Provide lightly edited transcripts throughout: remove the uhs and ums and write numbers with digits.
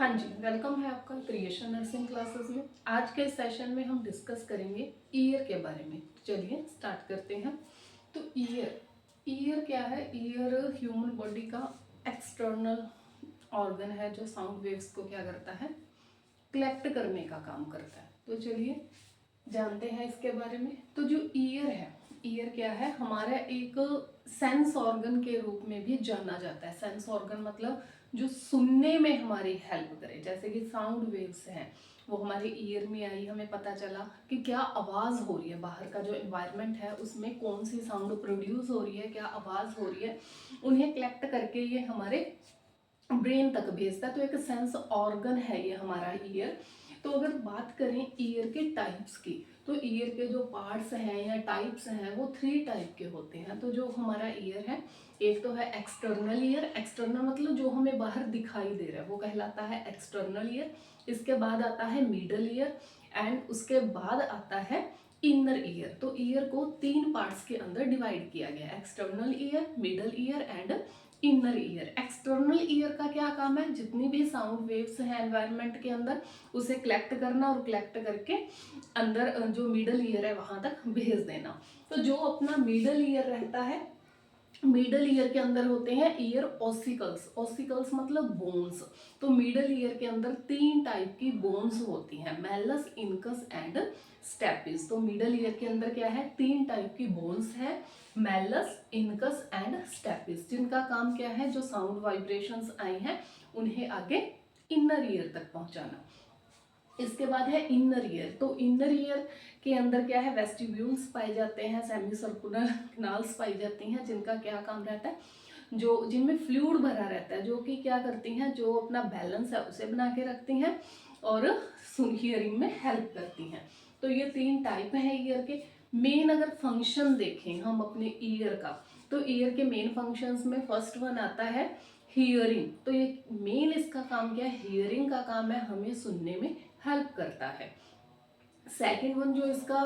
हाँ जी, वेलकम है आपका क्रिएशन नर्सिंग क्लासेस में। आज के सेशन में हम डिस्कस करेंगे ईयर के बारे में। चलिए स्टार्ट करते हैं। तो ईयर ईयर क्या है? ईयर ह्यूमन बॉडी का एक्सटर्नल ऑर्गन है जो साउंड वेव्स को क्या करता है, कलेक्ट करने का काम करता है। तो चलिए जानते हैं इसके बारे में। तो जो ईयर है, ईयर क्या है? हमारा एक सेंस ऑर्गन के रूप में भी जाना जाता है। सेंस ऑर्गन मतलब जो सुनने में हमारी हेल्प करे। जैसे कि साउंड वेव्स हैं, वो हमारे ईयर में आई, हमें पता चला कि क्या आवाज़ हो रही है, बाहर का जो एनवायरनमेंट है उसमें कौन सी साउंड प्रोड्यूस हो रही है, क्या आवाज़ हो रही है, उन्हें कलेक्ट करके ये हमारे ब्रेन तक भेजता है। तो एक सेंस ऑर्गन है ये हमारा ईयर। तो अगर बात करें ईयर के टाइप्स की, तो ईयर के जो पार्ट्स हैं या टाइप्स हैं वो 3 टाइप के होते हैं। तो जो हमारा ईयर है, एक तो है एक्सटर्नल ईयर। एक्सटर्नल मतलब जो हमें बाहर दिखाई दे रहा है वो कहलाता है एक्सटर्नल ईयर। इसके बाद आता है मिडल ईयर एंड उसके बाद आता है इनर ईयर। तो ईयर को 3 पार्ट्स के अंदर डिवाइड किया गया है, external ear, middle ear and inner ear. External ear का क्या काम है? जितनी भी साउंड वेव्स हैं एनवायरनमेंट के अंदर उसे कलेक्ट करना और कलेक्ट करके अंदर जो मिडल ईयर है वहां तक भेज देना। तो जो अपना मिडल ईयर रहता है, मिडल ईयर के अंदर होते हैं ईयर ऑसिकल्स। ऑसिकल्स मतलब बोन्स। तो मिडल ईयर के अंदर 3 टाइप की बोन्स होती हैं, मैलस, इनकस एंड स्टेपिस। तो मिडल ईयर के अंदर क्या है? 3 टाइप की बोन्स है, मैलस, इनकस एंड स्टेपिस, जिनका काम क्या है? जो साउंड वाइब्रेशंस आई हैं उन्हें आगे इनर ईयर तक पहुंचाना। इसके बाद है इनर ईयर। तो इनर ईयर के अंदर क्या है? वेस्टिब्यूल्स पाए जाते हैं, सेमी सर्कुलर कैनाल्स पाई जाती हैं, जिनका क्या काम रहता है? जो जिनमें फ्लूइड भरा रहता है, जो कि क्या करती हैं? जो अपना बैलेंस है उसे बना के रखती हैं और हियरिंग में हेल्प करती हैं। तो ये 3 टाइप हैं ईयर के। मेन अगर फंक्शन देखें हम अपने ईयर का, तो ईयर के मेन फंक्शंस में फर्स्ट वन आता है हियरिंग। तो ये मेन इसका काम क्या है? हियरिंग का काम है, हमें सुनने में हेल्प करता है। सेकेंड वन जो इसका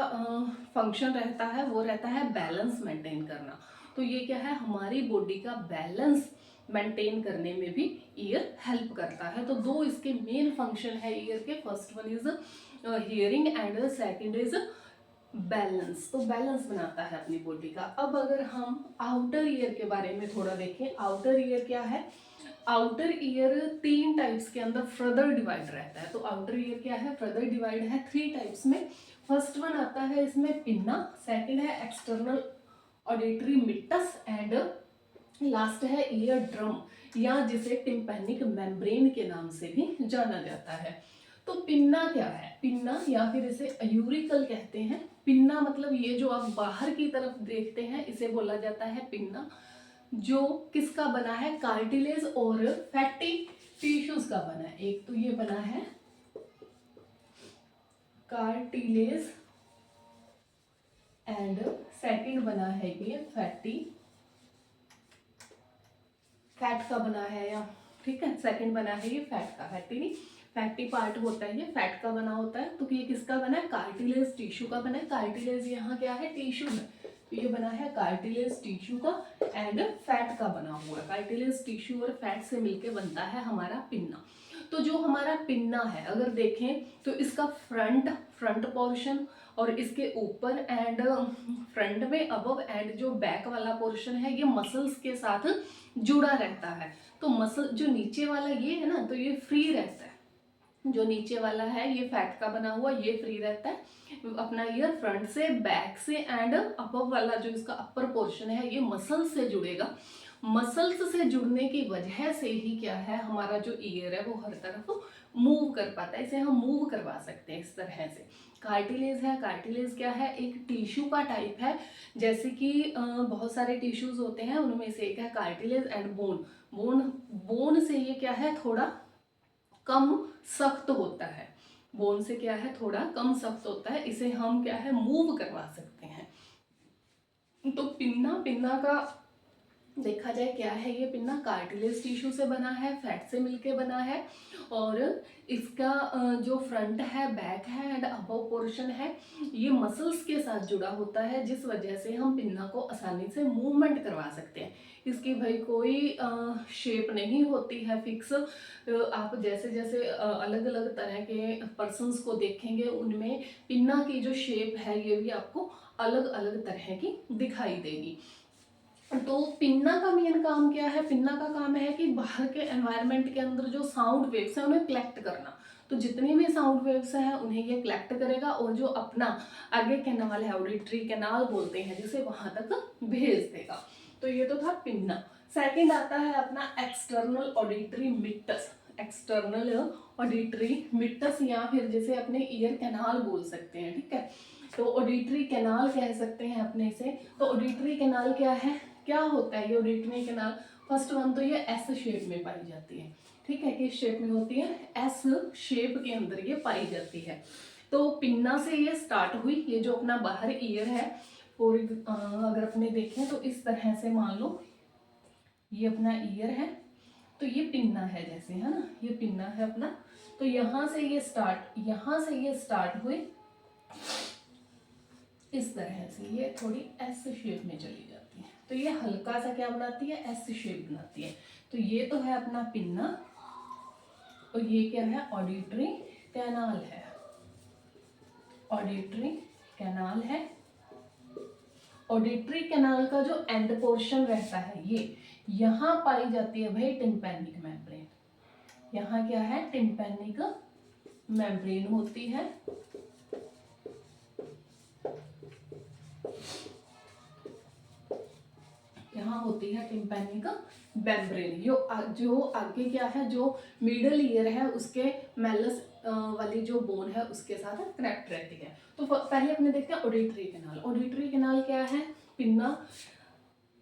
फंक्शन रहता है वो रहता है बैलेंस मेंटेन करना। तो ये क्या है? हमारी बॉडी का बैलेंस मेंटेन करने में भी ईयर हेल्प करता है। तो 2 इसके मेन फंक्शन है ईयर के। First one is hearing and second is balance. तो बैलेंस बनाता है अपनी बॉडी का। अब अगर हम आउटर ईयर के बारे में थोड़ा देखें, आउटर ईयर क्या है? आउटर ईयर 3 टाइप्स के अंदर फर्दर डिवाइड रहता है। तो आउटर ईयर क्या है? फर्दर डिवाइड है 3 टाइप्स में। फर्स्ट वन आता है इसमें पिन्ना, सेकंड है external auditory meatus and last है ईयर ड्रम, या जिसे टिम्पैनिक मेम्ब्रेन के नाम से भी जाना जाता है। तो पिन्ना क्या है? पिन्ना या फिर इसे अयूरिकल कहते हैं। पिन्ना मतलब ये जो आप बाहर की तरफ देखते हैं इसे बोला जाता है पिन्ना, जो किसका बना है? कार्टिलेज और फैटी टिश्यूज का बना है। एक तो ये बना है कार्टिलेज एंड सेकंड बना है ये फैटी, फैट का बना है, या ठीक है, सेकंड बना है ये फैट का। फैटी नहीं, फैटी पार्ट होता है ये, फैट का बना होता है। तो ये किसका बना है? कार्टिलेज टिश्यू का बना है। कार्टिलेज यहाँ क्या है? टिश्यू है। तो ये बना है कार्टिलेज टिश्यू का एंड फैट का बना हुआ है। कार्टिलेज टिश्यू और फैट से मिलके बनता है हमारा पिन्ना। तो जो हमारा पिन्ना है अगर देखें तो इसका फ्रंट पोर्शन और इसके ऊपर एंड फ्रंट में अबव एंड जो बैक वाला पोर्शन है ये मसल्स के साथ जुड़ा रहता है। तो मसल जो नीचे वाला ये है ना, तो ये फ्री रहता है। जो नीचे वाला है ये फैट का बना हुआ, ये फ्री रहता है अपना ईयर। फ्रंट से, बैक से एंड अपर वाला जो इसका अपर पोर्शन है ये मसल्स से जुड़ेगा। मसल्स से जुड़ने की वजह से ही क्या है, हमारा जो ईयर है वो हर तरफ मूव कर पाता है। इसे हम मूव करवा सकते हैं इस तरह से। कार्टिलेज है, कार्टिलेज क्या है? एक टिश्यू का टाइप है। जैसे कि बहुत सारे टिश्यूज होते हैं, उनमें से एक है cartilage and bone. Bone bone से ये क्या है? थोड़ा कम सख्त होता है। बोन से क्या है? थोड़ा कम सख्त होता है। इसे हम क्या है? मूव करवा सकते हैं। तो पिन्ना, पिन्ना का देखा जाए क्या है ये पिन्ना, कार्टिलेज टिश्यू से बना है, फैट से मिलके बना है, और इसका जो फ्रंट है, बैक है एंड अबव पोर्शन है, ये मसल्स के साथ जुड़ा होता है, जिस वजह से हम पिन्ना को आसानी से मूवमेंट करवा सकते हैं। इसकी भाई कोई शेप नहीं होती है फिक्स। आप जैसे जैसे अलग अलग तरह के पर्सन्स को देखेंगे, उनमें पिन्ना की जो शेप है ये भी आपको अलग अलग तरह की दिखाई देगी। तो पिन्ना का मेन काम क्या है? पिन्ना का काम है कि बाहर के एनवायरनमेंट के अंदर जो साउंड वेव्स हैं उन्हें कलेक्ट करना। तो जितनी भी साउंड वेव्स हैं उन्हें ये कलेक्ट करेगा और जो अपना आगे कैनाल है, ऑडिटरी कैनाल बोलते हैं जिसे, वहां तक भेज देगा। तो ये तो था पिन्ना। सेकंड आता है अपना एक्सटर्नल ऑडिटरी मिट्टस। एक्सटर्नल ऑडिटरी मिट्टस, या फिर जिसे अपने ईयर कैनाल बोल सकते हैं, ठीक है। तो ऑडिटरी कैनाल कह सकते हैं अपने से। तो ऑडिटरी कैनाल क्या है, क्या होता है ये ऑडिटरी कैनाल? फर्स्ट वन तो ये एस शेप में पाई जाती है, ठीक है। किस शेप में होती है? एस शेप के अंदर ये पाई जाती है। तो पिन्ना से ये स्टार्ट हुई, ये जो अपना बाहर ईयर है, और अगर अपने देखें तो इस तरह से मान लो ये अपना ईयर है, तो ये पिन्ना है जैसे, है ना, ये पिन्ना है अपना। तो यहाँ से ये स्टार्ट हुई इस तरह से, ये थोड़ी एस शेप में चली जाती है। तो ये हल्का सा क्या बनाती है? एस शेप बनाती है। तो ये तो है अपना पिन्ना, और ये क्या है? ऑडिटरी कैनाल है। ऑडिटरी कैनाल है। ऑडिटरी कैनाल का जो एंड पोर्शन रहता है, ये यहाँ पाई जाती है भाई टिम्पैनिक मेम्ब्रेन। यहाँ क्या है? टिम्पैनिक मेम्ब्रेन होती है। यहाँ होती है टिम्पैनिक मेम्ब्रेन। जो आगे क्या है, जो मिडल ईयर है उसके मेलस वाली जो बोन है उसके साथ कनेक्ट रहती है। तो पहले अपने देखते हैं ऑडिटरी कैनाल। ऑडिटरी कैनाल क्या है? पिन्ना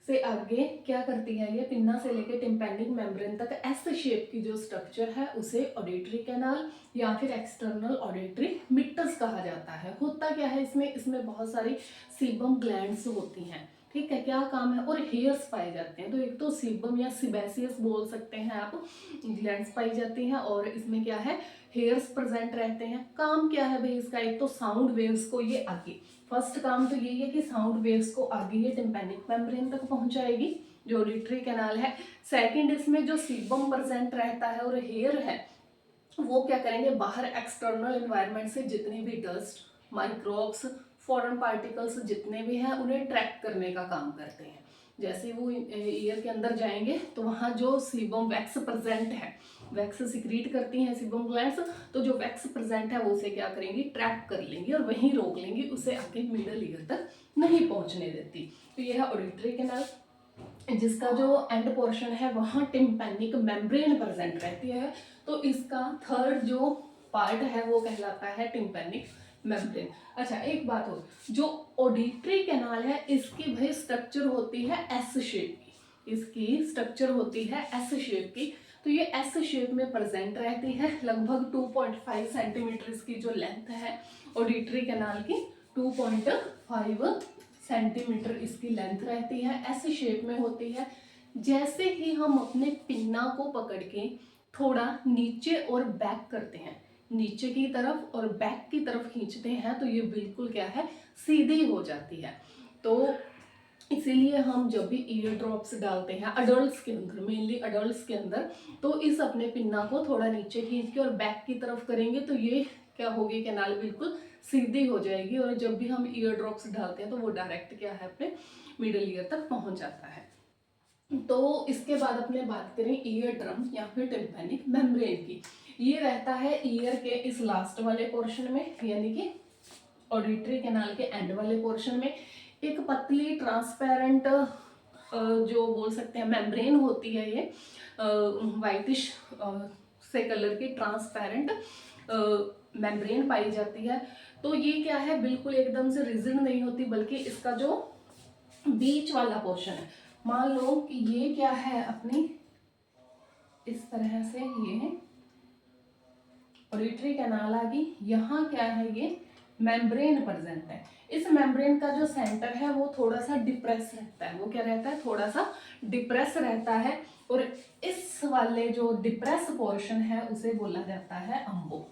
से आगे क्या करती है ये? पिन्ना से लेके टिम्पैनिक मेम्ब्रेन तक एस शेप की जो स्ट्रक्चर है उसे ऑडिटरी कैनाल या फिर एक्सटर्नल ऑडिटरी मिट्टस कहा जाता है। होता क्या है इसमें बहुत सारी सीबम ग्लैंड्स होती हैं, ठीक है। क्या काम है? और हेयर्स पाए जाते हैं। तो एक तो सीबम या सिबेसियस बोल सकते हैं आप, ग्लैंड्स पाई जाती हैं, और इसमें क्या है? हेयर्स प्रेजेंट रहते हैं। काम क्या है भाई इसका? एक तो साउंड वेव्स को ये आगे, फर्स्ट काम तो यही है कि साउंड वेव्स को आगे ये टिम्पैनिक मेम्ब्रेन तक पहुंचाएगी, जो ऑडिटरी कैनाल है। सेकंड, इसमें जो सीबम प्रेजेंट रहता है और हेयर है, वो क्या करेंगे? बाहर एक्सटर्नल एनवायरनमेंट से जितनी भी डस्ट, माइक्रोब्स, फॉरेन पार्टिकल्स जितने भी हैं उन्हें ट्रैक करने का काम करते हैं। जैसे वो ईयर के अंदर जाएंगे तो वहाँ जो सीबम वैक्स प्रेजेंट है, वैक्स सिक्रीट करती हैं सीबम ग्लैंड्स, तो जो वैक्स प्रेजेंट है वो उसे क्या करेंगी? ट्रैप कर लेंगी और वहीं रोक लेंगी, उसे आगे मिडल ईयर तक नहीं पहुंचने देती। तो यह है ऑडिटरी कैनाल, जिसका जो एंड पोर्शन है वहाँ टिम्पैनिक मेम्ब्रेन प्रेजेंट रहती है। तो इसका थर्ड जो पार्ट है वो कहलाता है टिम्पैनिक मेम्ब्रेन। अच्छा, एक बात हो, जो ऑडिटरी कैनाल है इसकी भाई स्ट्रक्चर होती है एस शेप की। इसकी स्ट्रक्चर होती है एस शेप की। तो ये एस शेप में प्रेजेंट रहती है। लगभग 2.5 सेंटीमीटर इसकी जो लेंथ है ऑडिटरी कैनाल की, 2.5 सेंटीमीटर इसकी लेंथ रहती है, एस शेप में होती है। जैसे ही हम अपने पिन्ना को पकड़ के थोड़ा नीचे और बैक करते हैं, नीचे की तरफ और बैक की तरफ खींचते हैं, तो ये बिल्कुल क्या है? सीधी हो जाती है। तो इसीलिए हम जब भी ईयर ड्रॉप्स डालते हैं अडल्ट्स के अंदर, मेनली अडल्ट्स के अंदर, तो इस अपने पिन्ना को थोड़ा नीचे खींच के और बैक की तरफ करेंगे तो ये क्या होगी? कैनाल बिल्कुल सीधी हो जाएगी, और जब भी हम ईयर ड्रॉप्स डालते हैं तो वो डायरेक्ट क्या है? अपने मिडल ईयर तक पहुंच जाता है। तो इसके बाद अपने बात करें ईयर ड्रम या फिर टिम्पैनिक मेम्ब्रेन की। ये रहता है ईयर के इस लास्ट वाले पोर्शन में, यानी कि ऑडिटरी कैनाल के एंड वाले पोर्शन में। एक पतली ट्रांसपेरेंट जो बोल सकते हैं मेम्ब्रेन होती है, ये वाइटिश से कलर की ट्रांसपेरेंट मेम्ब्रेन पाई जाती है। तो ये क्या है? बिल्कुल एकदम से रिजिड नहीं होती, बल्कि इसका जो बीच वाला पोर्शन है, मान लो कि ये क्या है? अपनी इस तरह से ये ऑडिटरी कैनाल आ गई। यहाँ क्या है? ये मेम्ब्रेन प्रेजेंट है। इस मेम्ब्रेन का जो सेंटर है वो थोड़ा सा डिप्रेस रहता है। वो क्या रहता है? थोड़ा सा डिप्रेस रहता है। और इस वाले जो डिप्रेस पोर्शन है उसे बोला जाता है अम्बो।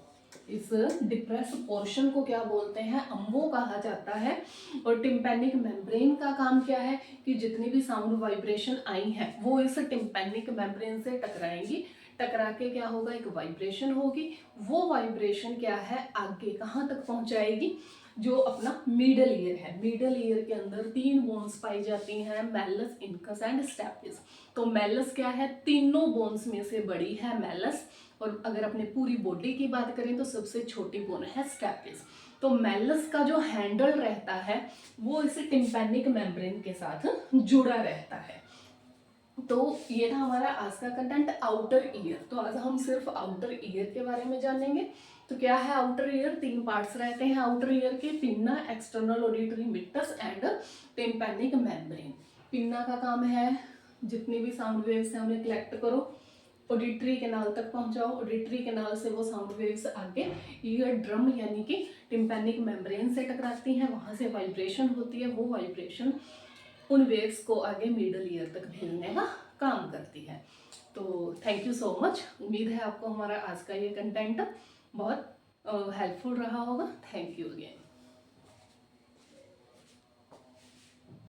इस डिप्रेस पोर्शन को क्या बोलते हैं? अम्बो कहा जाता है। और टिम्पैनिक मेम्ब्रेन का काम क्या है कि जितनी भी साउंड वाइब्रेशन आई है वो इस टिम्पैनिक मेम्ब्रेन से टकराएंगी। टकरा के क्या होगा? एक वाइब्रेशन होगी। वो वाइब्रेशन क्या है? आगे कहाँ तक पहुंचाएगी? जो अपना मिडल ईयर है, मिडल ईयर के अंदर 3 बोन्स पाई जाती हैं, मैलस, इनकस एंड स्टेपिस। तो मैलस क्या है? तीनों बोन्स में से बड़ी है मैलस। और अगर अपने पूरी बॉडी की बात करें तो सबसे छोटी बोन है स्टेपिस। तो मैलस का जो हैंडल रहता है वो इस टिम्पैनिक मेम्ब्रेन के साथ जुड़ा रहता है। तो ये था हमारा आज का कंटेंट, आउटर ईयर। तो आज हम सिर्फ आउटर ईयर के बारे में जानेंगे। तो क्या है आउटर ईयर? 3 पार्ट्स रहते हैं आउटर ईयर के, pinna, external auditory meatus and tympanic membrane. Pinna का काम है जितनी भी साउंड वेव्स हैं उन्हें कलेक्ट करो, ऑडिटरी कैनाल तक पहुंचाओ, ऑडिटरी कैनाल से वो साउंड वेव्स आगे ईयर ड्रम यानी कि टिम्पैनिक मेम्ब्रेन से टकराती हैं, वहां से वाइब्रेशन होती है। वो वाइब्रेशन उन वेव्स को आगे मिडल ईयर तक भेजने का काम करती है। तो थैंक यू सो मच। उम्मीद है आपको हमारा आज का ये कंटेंट बहुत हेल्पफुल रहा होगा। Thank you again.